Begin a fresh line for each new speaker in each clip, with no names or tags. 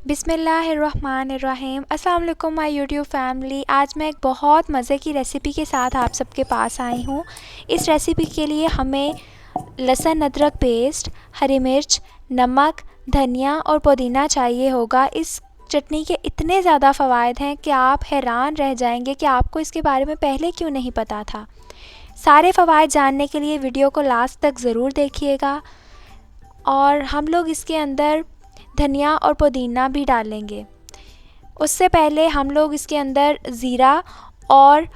बिस्मिल्लाहिर्रहमानिर्रहीम। अस्सलाम वालेकुम माय यूट्यूब फैमिली। आज मैं एक बहुत मज़े की रेसिपी के साथ आप सबके पास आई हूँ। इस रेसिपी के लिए हमें लहसुन अदरक पेस्ट, हरी मिर्च, नमक, धनिया और पुदीना चाहिए होगा। इस चटनी के इतने ज़्यादा फ़वाइद हैं कि आप हैरान रह जाएंगे कि आपको इसके बारे में पहले क्यों नहीं पता था। सारे फ़वाइद जानने के लिए वीडियो को लास्ट तक ज़रूर देखिएगा। और हम लोग इसके अंदर धनिया और पुदीना भी डालेंगे। उससे पहले हम लोग इसके अंदर ज़ीरा और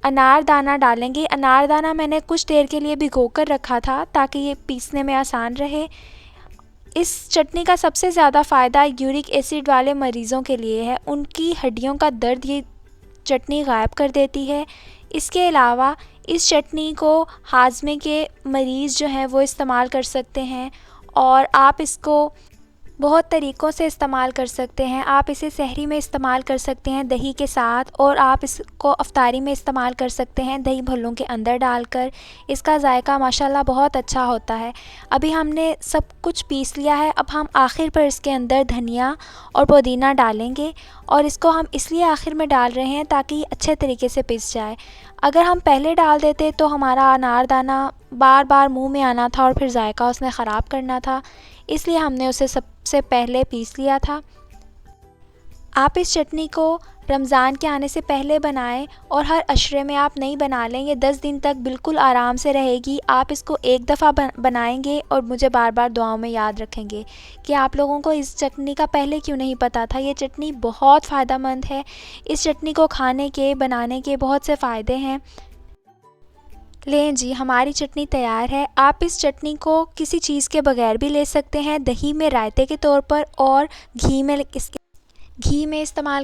अनारदाना डालेंगे। अनारदाना मैंने कुछ देर के लिए भिगो कर रखा था ताकि ये पीसने में आसान रहे। इस चटनी का सबसे ज़्यादा फ़ायदा यूरिक एसिड वाले मरीज़ों के लिए है। उनकी हड्डियों का दर्द ये चटनी गायब कर देती है। इसके अलावा इस चटनी को हाजमे के मरीज़ जो हैं वो इस्तेमाल कर सकते हैं और आप इसको बहुत तरीक़ों से इस्तेमाल कर सकते हैं। आप इसे सहरी में इस्तेमाल कर सकते हैं दही के साथ, और आप इसको अफ्तारी में इस्तेमाल कर सकते हैं दही भल्लों के अंदर डालकर। इसका ज़ायका माशाल्लाह बहुत अच्छा होता है। अभी हमने सब कुछ पीस लिया है। अब हम आखिर पर इसके अंदर धनिया और पुदीना डालेंगे, और इसको हम इसलिए आखिर में डाल रहे हैं ताकि अच्छे तरीके से पिस जाए। अगर हम पहले डाल देते तो हमारा अनारदाना बार बार मुंह में आना था और फिर ज़ायका उसने ख़राब करना था, इसलिए हमने उसे सबसे पहले पीस लिया था। आप इस चटनी को रमज़ान के आने से पहले बनाएं और हर अशरे में आप नहीं बना लें। ये 10 दिन तक बिल्कुल आराम से रहेगी। आप इसको एक दफ़ा बनाएंगे और मुझे बार बार दुआओं में याद रखेंगे कि आप लोगों को इस चटनी का पहले क्यों नहीं पता था। ये चटनी बहुत फ़ायदेमंद है। इस चटनी को खाने के बनाने के बहुत से फ़ायदे हैं। लें जी, हमारी चटनी तैयार है। आप इस चटनी को किसी चीज़ के बगैर भी ले सकते हैं, दही में रायते के तौर पर, और घी में इस्तेमाल